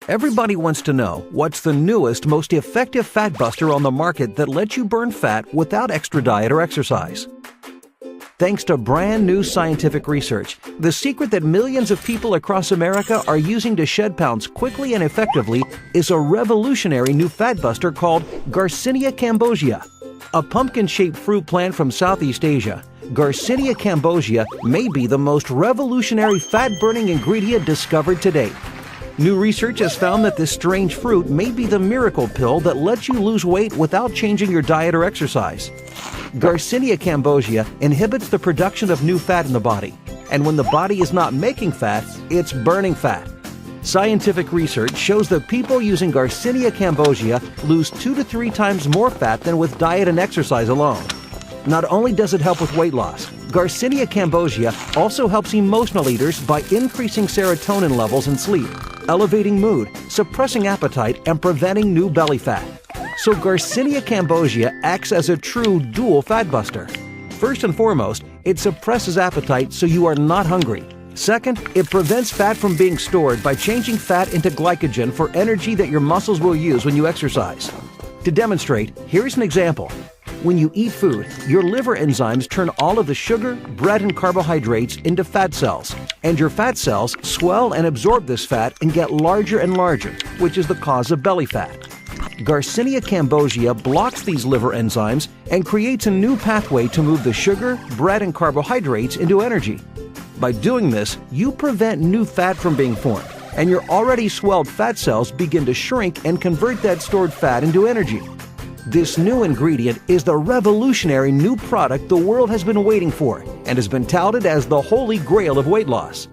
Everybody wants to know what's the newest, most effective fat buster on the market that lets you burn fat without extra diet or exercise. Thanks to brand new scientific research, the secret that millions of people across America are using to shed pounds quickly and effectively is a revolutionary new fat buster called Garcinia Cambogia. A pumpkin-shaped fruit plant from Southeast Asia, Garcinia Cambogia may be the most revolutionary fat-burning ingredient discovered to date. New research has found that this strange fruit may be the miracle pill that lets you lose weight without changing your diet or exercise. Garcinia Cambogia inhibits the production of new fat in the body, and when the body is not making fat, it's burning fat. Scientific research shows that people using Garcinia Cambogia lose 2 to 3 times more fat than with diet and exercise alone. Not only does it help with weight loss, Garcinia Cambogia also helps emotional eaters by increasing serotonin levels in sleep, elevating mood, suppressing appetite, and preventing new belly fat. So Garcinia Cambogia acts as a true dual fat buster. First and foremost, it suppresses appetite so you are not hungry. Second, it prevents fat from being stored by changing fat into glycogen for energy that your muscles will use when you exercise. To demonstrate, here's an example. When you eat food, your liver enzymes turn all of the sugar, bread, and carbohydrates into fat cells, and your fat cells swell and absorb this fat and get larger and larger, which is the cause of belly fat. Garcinia Cambogia blocks these liver enzymes and creates a new pathway to move the sugar, bread, and carbohydrates into energy. By doing this, you prevent new fat from being formed, and your already swelled fat cells begin to shrink and convert that stored fat into energy. This new ingredient is the revolutionary new product the world has been waiting for and has been touted as the holy grail of weight loss.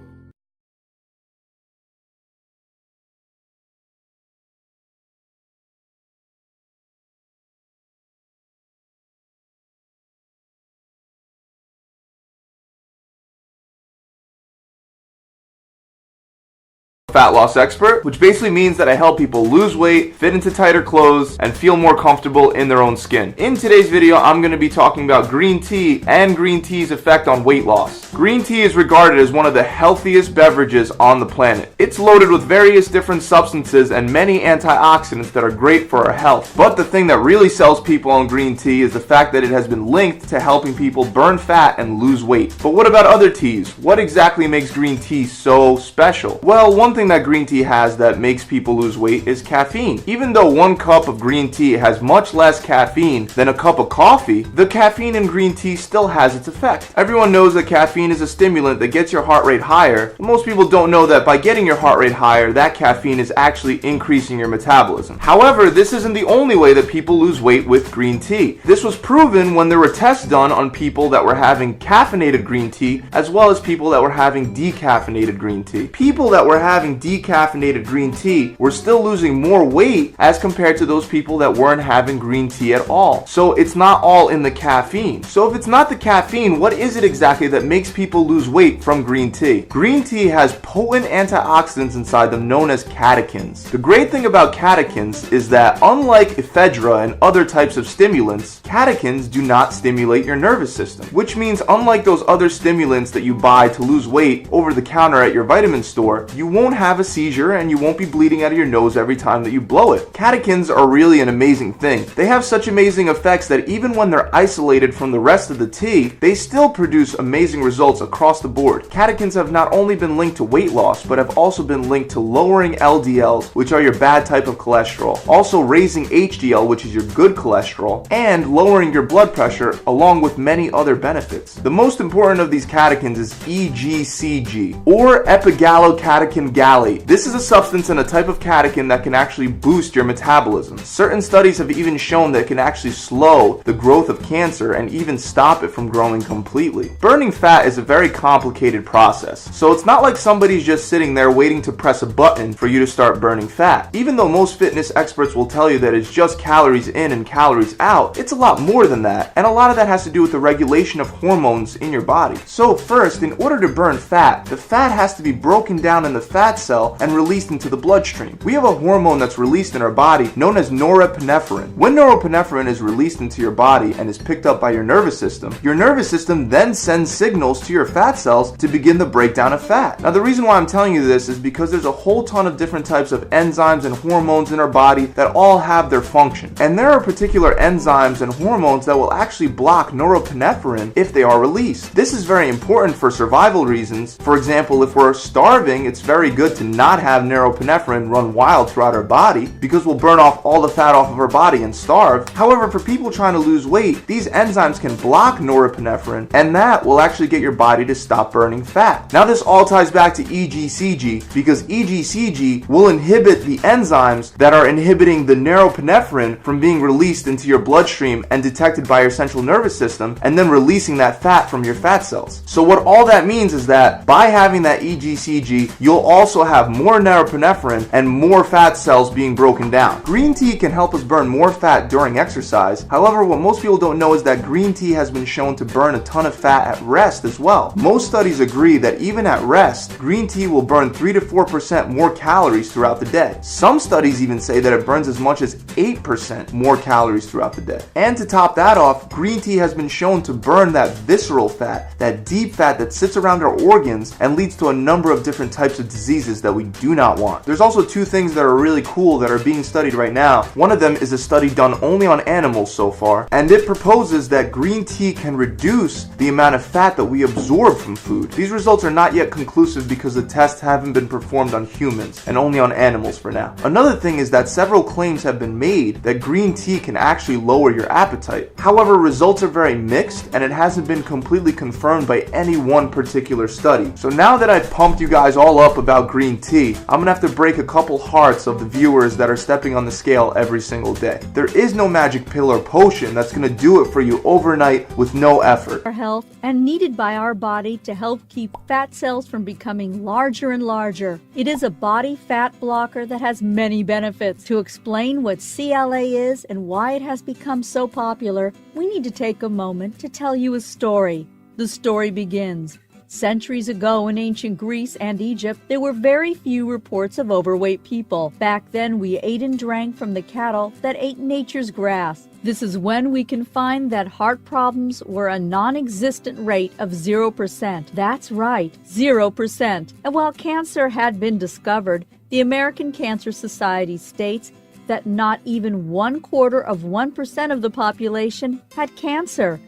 Fat loss expert, which basically means that I help people lose weight, fit into tighter clothes, and feel more comfortable in their own skin. In today's video, I'm going to be talking about green tea and green tea's effect on weight loss. Green tea is regarded as one of the healthiest beverages on the planet. It's loaded with various different substances and many antioxidants that are great for our health. But the thing that really sells people on green tea is the fact that it has been linked to helping people burn fat and lose weight. But what about other teas? What exactly makes green tea so special? Well, one thing that green tea has that makes people lose weight is caffeine. Even though 1 cup of green tea has much less caffeine than a cup of coffee, the caffeine in green tea still has its effect. Everyone knows that caffeine is a stimulant that gets your heart rate higher, but most people don't know that by getting your heart rate higher, that caffeine is actually increasing your metabolism. However, this isn't the only way that people lose weight with green tea. This was proven when there were tests done on people that were having caffeinated green tea as well as people that were having decaffeinated green tea. People that were having decaffeinated green tea were still losing more weight as compared to those people that weren't having green tea at all. So it's not all in the caffeine. So if it's not the caffeine, what is it exactly that makes people lose weight from green tea? Green tea has potent antioxidants inside them known as catechins. The great thing about catechins is that unlike ephedra and other types of stimulants, catechins do not stimulate your nervous system, which means unlike those other stimulants that you buy to lose weight over the counter at your vitamin store, you won't have a seizure and you won't be bleeding out of your nose every time that you blow it. Catechins are really an amazing thing. They have such amazing effects that even when they're isolated from the rest of the tea, they still produce amazing results across the board. Catechins have not only been linked to weight loss, but have also been linked to lowering LDLs, which are your bad type of cholesterol, also raising HDL, which is your good cholesterol, and lowering your blood pressure, along with many other benefits. The most important of these catechins is EGCG, or epigallocatechin gallate. This is a substance and a type of catechin that can actually boost your metabolism. Certain studies have even shown that it can actually slow the growth of cancer and even stop it from growing completely. Burning fat is a very complicated process, so it's not like somebody's just sitting there waiting to press a button for you to start burning fat. Even though most fitness experts will tell you that it's just calories in and calories out, it's a lot more than that, and a lot of that has to do with the regulation of hormones in your body. So first, in order to burn fat, the fat has to be broken down in the fat cell and released into the bloodstream. We have a hormone that's released in our body known as norepinephrine. When norepinephrine is released into your body and is picked up by your nervous system then sends signals to your fat cells to begin the breakdown of fat. Now, the reason why I'm telling you this is because there's a whole ton of different types of enzymes and hormones in our body that all have their function. And there are particular enzymes and hormones that will actually block norepinephrine if they are released. This is very important for survival reasons. For example, if we're starving, it's very good to not have norepinephrine run wild throughout our body because we'll burn off all the fat off of our body and starve. However, for people trying to lose weight, these enzymes can block norepinephrine, and that will actually get your body to stop burning fat. Now, this all ties back to EGCG because EGCG will inhibit the enzymes that are inhibiting the norepinephrine from being released into your bloodstream and detected by your central nervous system and then releasing that fat from your fat cells. So what all that means is that by having that EGCG, you'll also have more norepinephrine and more fat cells being broken down. Green tea can help us burn more fat during exercise. However, what most people don't know is that green tea has been shown to burn a ton of fat at rest as well. Most studies agree that even at rest, green tea will burn 3 to 4% more calories throughout the day. Some studies even say that it burns as much as 8% more calories throughout the day. And to top that off, green tea has been shown to burn that visceral fat, that deep fat that sits around our organs and leads to a number of different types of diseases that we do not want. There's also two things that are really cool that are being studied right now. One of them is a study done only on animals so far, and it proposes that green tea can reduce the amount of fat that we absorb from food. These results are not yet conclusive because the tests haven't been performed on humans and only on animals for now. Another thing is that several claims have been made that green tea can actually lower your appetite. However, results are very mixed and it hasn't been completely confirmed by any one particular study. So now that I've pumped you guys all up about green tea, I'm gonna have to break a couple hearts of the viewers that are stepping on the scale every single day. There is no magic pill or potion that's gonna do it for you overnight with no effort. Our health and needed by our body to help keep fat cells from becoming larger and larger. It is a body fat blocker that has many benefits. To explain what CLA is and why it has become so popular, we need to take a moment to tell you a story. The story begins. Centuries ago in ancient Greece and Egypt, there were very few reports of overweight people. Back then, we ate and drank from the cattle that ate nature's grass. This is when we can find that heart problems were a non-existent rate of 0%. That's right, 0%. And while cancer had been discovered, the American Cancer Society states that not even 1/4% of the population had cancer.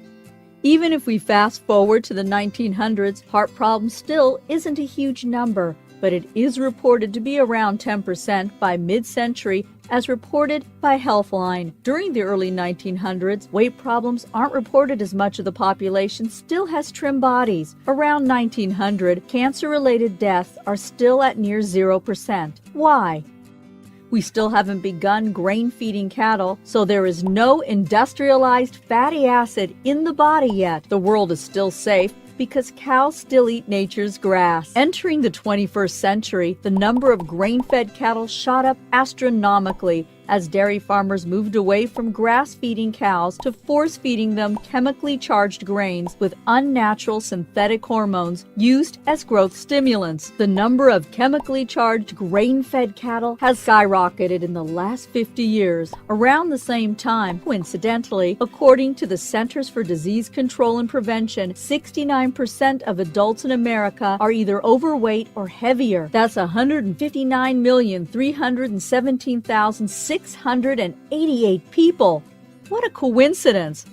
Even if we fast forward to the 1900s, heart problems still isn't a huge number, but it is reported to be around 10% by mid-century, as reported by Healthline. During the early 1900s, weight problems aren't reported as much of the population still has trim bodies. Around 1900, cancer-related deaths are still at near 0%. Why? We still haven't begun grain-feeding cattle, so there is no industrialized fatty acid in the body yet. The world is still safe because cows still eat nature's grass. Entering the 21st century, the number of grain-fed cattle shot up astronomically as dairy farmers moved away from grass-feeding cows to force-feeding them chemically charged grains with unnatural synthetic hormones used as growth stimulants. The number of chemically charged grain-fed cattle has skyrocketed in the last 50 years. Around the same time, coincidentally, according to the Centers for Disease Control and Prevention, 69% of adults in America are either overweight or heavier. That's 159,317,688 people. What a coincidence!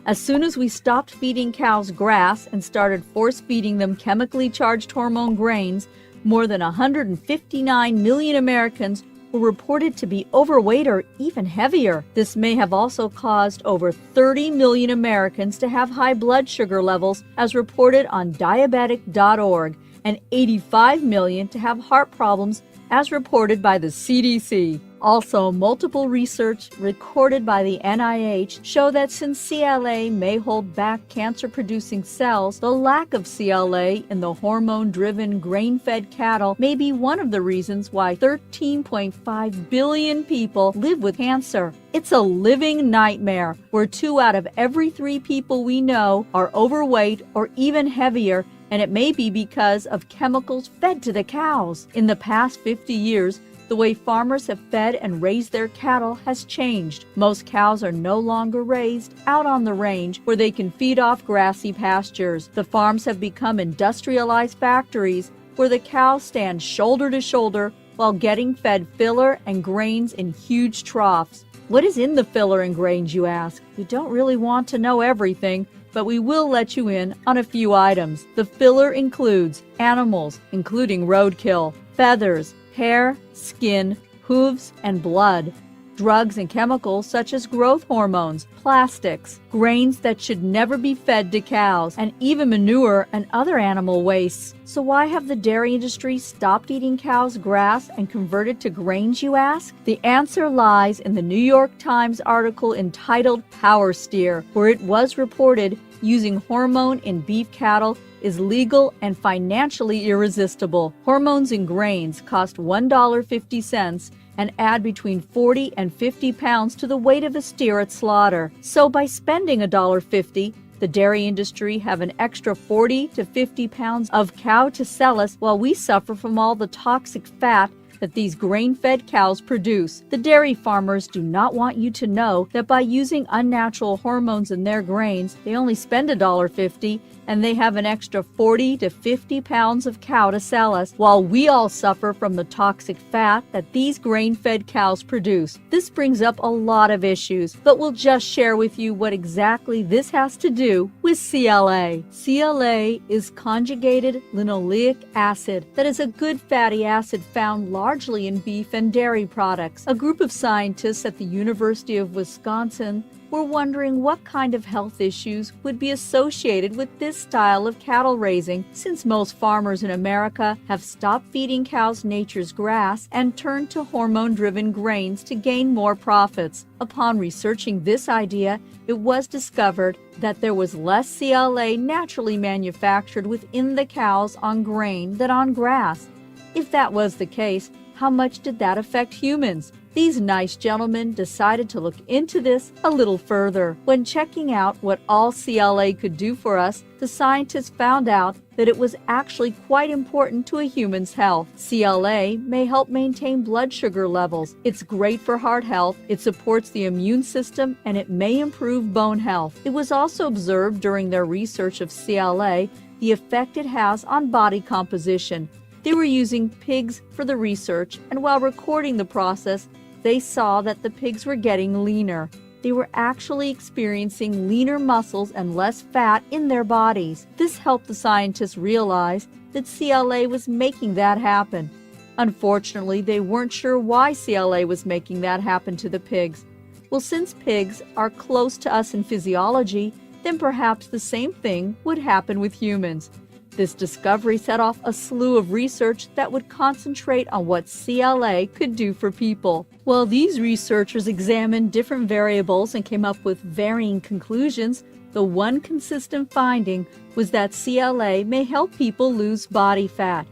As soon as we stopped feeding cows grass and started force-feeding them chemically charged hormone grains, more than 159 million Americans were reported to be overweight or even heavier. This may have also caused over 30 million Americans to have high blood sugar levels, as reported on diabetic.org, and 85 million to have heart problems, as reported by the CDC. Also, multiple research recorded by the NIH show that since CLA may hold back cancer-producing cells, the lack of CLA in the hormone-driven grain-fed cattle may be one of the reasons why 13.5 billion people live with cancer. It's a living nightmare where 2 out of every 3 people we know are overweight or even heavier, and it may be because of chemicals fed to the cows. In the past 50 years, the way farmers have fed and raised their cattle has changed. Most cows are no longer raised out on the range where they can feed off grassy pastures. The farms have become industrialized factories where the cows stand shoulder to shoulder while getting fed filler and grains in huge troughs. What is in the filler and grains, you ask? You don't really want to know everything, but we will let you in on a few items. The filler includes animals, including roadkill, feathers, hair, skin, hooves, and blood, drugs and chemicals such as growth hormones, plastics, grains that should never be fed to cows, and even manure and other animal wastes. So why have the dairy industry stopped eating cows' grass and converted to grains, you ask? The answer lies in the New York Times article entitled Power Steer, where it was reported using hormone in beef cattle is legal and financially irresistible. Hormones in grains cost $1.50 and add between 40 and 50 pounds to the weight of a steer at slaughter. So by spending $1.50, the dairy industry have an extra 40 to 50 pounds of cow to sell us while we suffer from all the toxic fat that these grain-fed cows produce. The dairy farmers do not want you to know that by using unnatural hormones in their grains, they only spend $1.50 and they have an extra 40 to 50 pounds of cow to sell us, while we all suffer from the toxic fat that these grain-fed cows produce. This brings up a lot of issues, but we'll just share with you what exactly this has to do with CLA. CLA is conjugated linoleic acid that is a good fatty acid found largely in beef and dairy products. A group of scientists at the University of Wisconsin were wondering what kind of health issues would be associated with this style of cattle raising, since most farmers in America have stopped feeding cows nature's grass and turned to hormone-driven grains to gain more profits. Upon researching this idea, it was discovered that there was less CLA naturally manufactured within the cows on grain than on grass. If that was the case, how much did that affect humans? These nice gentlemen decided to look into this a little further. When checking out what all CLA could do for us, the scientists found out that it was actually quite important to a human's health. CLA may help maintain blood sugar levels. It's great for heart health, it supports the immune system, and it may improve bone health. It was also observed during their research of CLA the effect it has on body composition. They were using pigs for the research, and while recording the process, they saw that the pigs were getting leaner. They were actually experiencing leaner muscles and less fat in their bodies. This helped the scientists realize that CLA was making that happen. Unfortunately, they weren't sure why CLA was making that happen to the pigs. Well, since pigs are close to us in physiology, then perhaps the same thing would happen with humans. This discovery set off a slew of research that would concentrate on what CLA could do for people. While these researchers examined different variables and came up with varying conclusions, the one consistent finding was that CLA may help people lose body fat.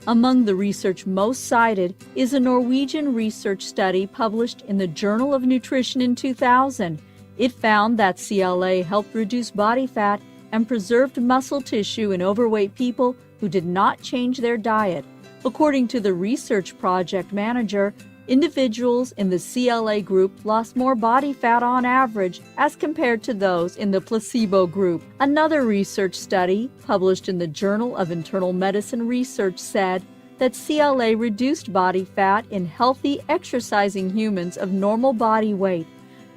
Among the research most cited is a Norwegian research study published in the Journal of Nutrition in 2000. It found that CLA helped reduce body fat and preserved muscle tissue in overweight people who did not change their diet. According to the research project manager, individuals in the CLA group lost more body fat on average as compared to those in the placebo group. Another research study, published in the Journal of Internal Medicine Research, said that CLA reduced body fat in healthy, exercising humans of normal body weight.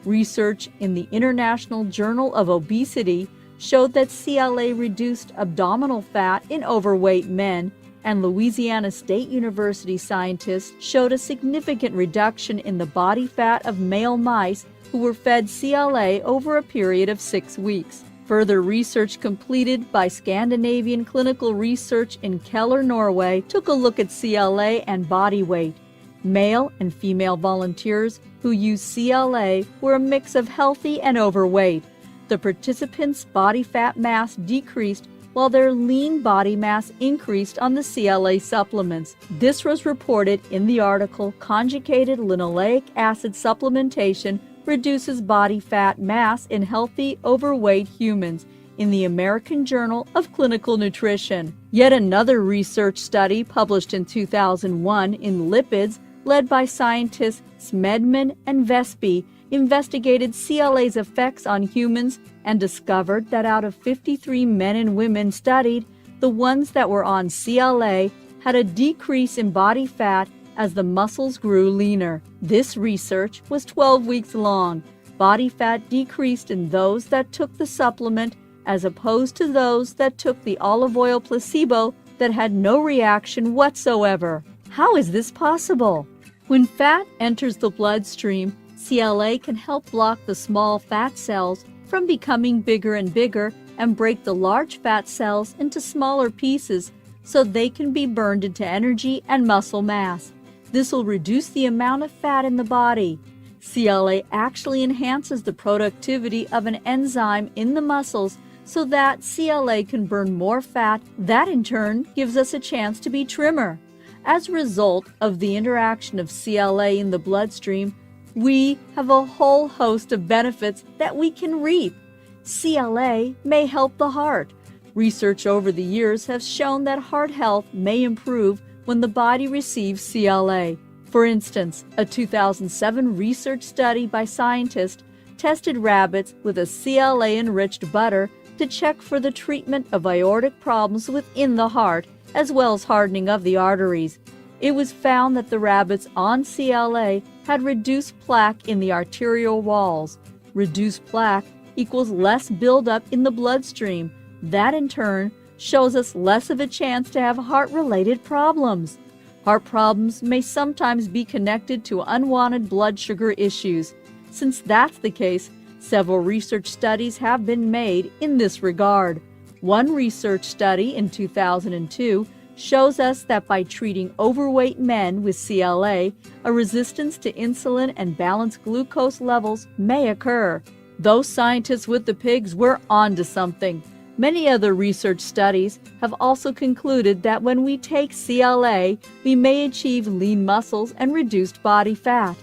Research in the International Journal of Obesity showed that CLA reduced abdominal fat in overweight men, and Louisiana State University scientists showed a significant reduction in the body fat of male mice who were fed CLA over a period of 6 weeks. Further research completed by Scandinavian Clinical Research in Keller, Norway, took a look at CLA and body weight. Male and female volunteers who used CLA were a mix of healthy and overweight. The participants' body fat mass decreased while their lean body mass increased on the CLA supplements. This was reported in the article Conjugated Linoleic Acid Supplementation Reduces Body Fat Mass in Healthy Overweight Humans in the American Journal of Clinical Nutrition. Yet another research study published in 2001 in Lipids, led by scientists Smedman and Vespi, investigated CLA's effects on humans and discovered that out of 53 men and women studied, the ones that were on CLA had a decrease in body fat as the muscles grew leaner. This research was 12 weeks long. Body fat decreased in those that took the supplement as opposed to those that took the olive oil placebo that had no reaction whatsoever. How is this possible? When fat enters the bloodstream, CLA can help block the small fat cells from becoming bigger and bigger and break the large fat cells into smaller pieces so they can be burned into energy and muscle mass. This will reduce the amount of fat in the body. CLA actually enhances the productivity of an enzyme in the muscles so that CLA can burn more fat. That in turn gives us a chance to be trimmer. As a result of the interaction of CLA in the bloodstream, we have a whole host of benefits that we can reap. CLA may help the heart. Research over the years has shown that heart health may improve when the body receives CLA. For instance, a 2007 research study by scientists tested rabbits with a CLA-enriched butter to check for the treatment of aortic problems within the heart, as well as hardening of the arteries. It was found that the rabbits on CLA had reduced plaque in the arterial walls. Reduced plaque equals less buildup in the bloodstream. That in turn shows us less of a chance to have heart-related problems. Heart problems may sometimes be connected to unwanted blood sugar issues. Since that's the case, several research studies have been made in this regard. One research study in 2002 shows us that by treating overweight men with CLA, a resistance to insulin and balanced glucose levels may occur. Those scientists with the pigs were onto something. Many other research studies have also concluded that when we take CLA, we may achieve lean muscles and reduced body fat.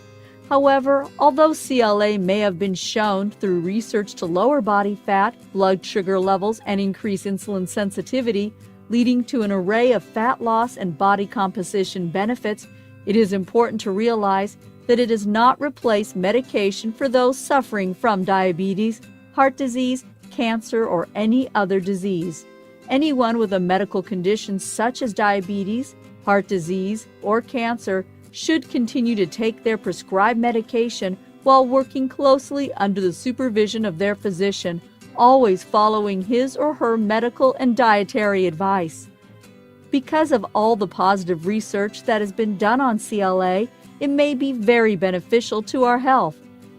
However, although CLA may have been shown through research to lower body fat, blood sugar levels, and increase insulin sensitivity, leading to an array of fat loss and body composition benefits, it is important to realize that it does not replace medication for those suffering from diabetes, heart disease, cancer, or any other disease. Anyone with a medical condition such as diabetes, heart disease, or cancer should continue to take their prescribed medication while working closely under the supervision of their physician, always following his or her medical and dietary advice. Because of all the positive research that has been done on CLA, it may be very beneficial to our health.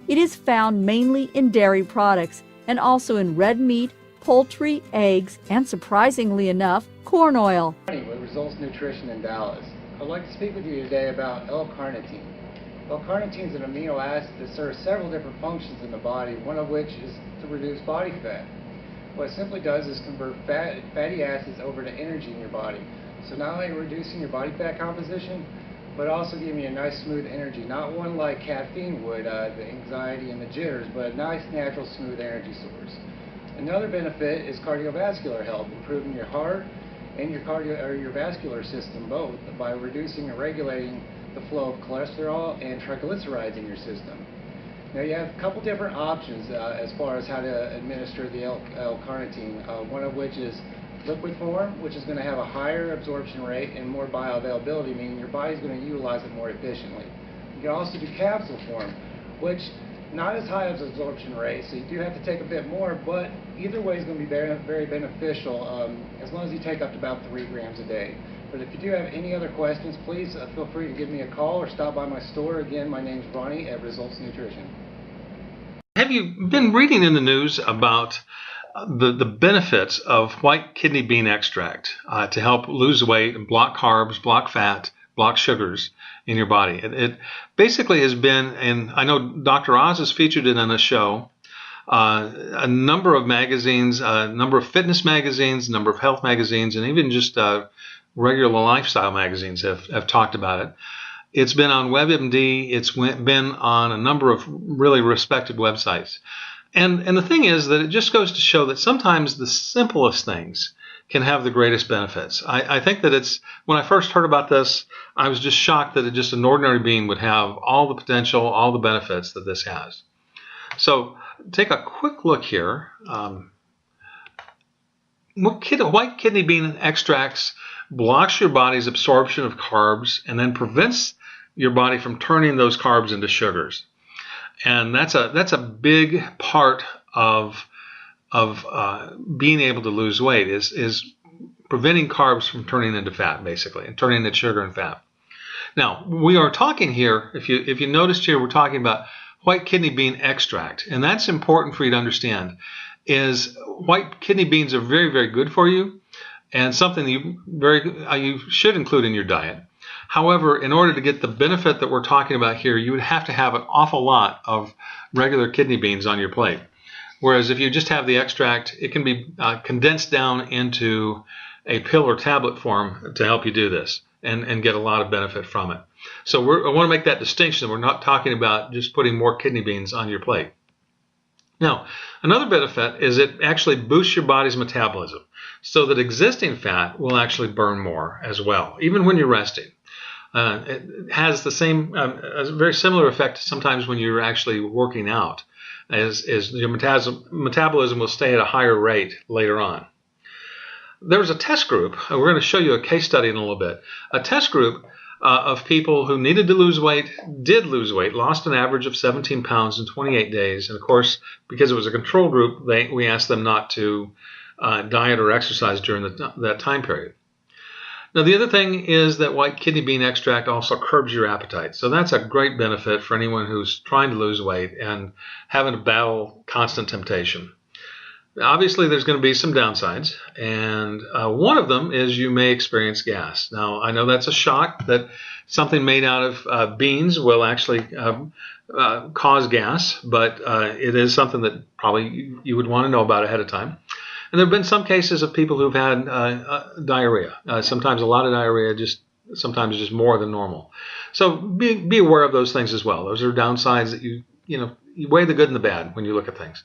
It is found mainly in dairy products and also in red meat, poultry, eggs, and surprisingly enough, corn oil. With Results Nutrition in Dallas. I'd like to speak with you today about L-Carnitine. L-Carnitine is an amino acid that serves several different functions in the body, one of which is to reduce body fat. What it simply does is convert fatty acids over to energy in your body. So not only reducing your body fat composition, but also giving you a nice smooth energy. Not one like caffeine would, the anxiety and the jitters, but a nice natural smooth energy source. Another benefit is cardiovascular health, improving your heart and your vascular system both by reducing and regulating the flow of cholesterol and triglycerides in your system. Now you have a couple different options as far as how to administer the L-Carnitine, one of which is liquid form, which is going to have a higher absorption rate and more bioavailability, meaning your body's going to utilize it more efficiently. You can also do capsule form, which not as high as absorption rate, so you do have to take a bit more, but either way is going to be very, very beneficial as long as you take up to about 3 grams a day. But if you do have any other questions, please feel free to give me a call or stop by my store. Again, my name's Ronnie at Results Nutrition. Have you been reading in the news about the benefits of white kidney bean extract to help lose weight and block carbs, block fat, block sugars? in your body. It basically has been, and I know Dr. Oz has featured it on a show, a number of magazines, a number of fitness magazines, a number of health magazines, and even just regular lifestyle magazines have talked about it. It's been on WebMD. It's been on a number of really respected websites. And the thing is that it just goes to show that sometimes the simplest things can have the greatest benefits. I think that it's, when I first heard about this, I was just shocked that just an ordinary being would have all the potential, all the benefits that this has. So take a quick look here. White kidney bean extracts blocks your body's absorption of carbs and then prevents your body from turning those carbs into sugars. And that's a big part of being able to lose weight is preventing carbs from turning into fat, basically, and turning into sugar and fat. Now, we are talking here, if you noticed here, we're talking about white kidney bean extract, and that's important for you to understand. Is white kidney beans are very, very good for you, and something you should include in your diet. However, in order to get the benefit that we're talking about here, you would have to have an awful lot of regular kidney beans on your plate. Whereas if you just have the extract, it can be condensed down into a pill or tablet form to help you do this and get a lot of benefit from it. So I want to make that distinction. We're not talking about just putting more kidney beans on your plate. Now, another benefit is it actually boosts your body's metabolism so that existing fat will actually burn more as well, even when you're resting. It has the same, a very similar effect sometimes when you're actually working out, as your metabolism will stay at a higher rate later on. There was a test group, and we're going to show you a case study in a little bit, a test group of people who needed to lose weight, did lose weight, lost an average of 17 pounds in 28 days. And of course, because it was a control group, we asked them not to diet or exercise during that time period. Now, the other thing is that white kidney bean extract also curbs your appetite. So that's a great benefit for anyone who's trying to lose weight and having to battle constant temptation. Obviously, there's going to be some downsides, and one of them is you may experience gas. Now, I know that's a shock that something made out of beans will actually cause gas, but it is something that probably you would want to know about ahead of time. And there have been some cases of people who've had diarrhea. Sometimes a lot of diarrhea, sometimes just more than normal. So be aware of those things as well. Those are downsides that you weigh the good and the bad when you look at things.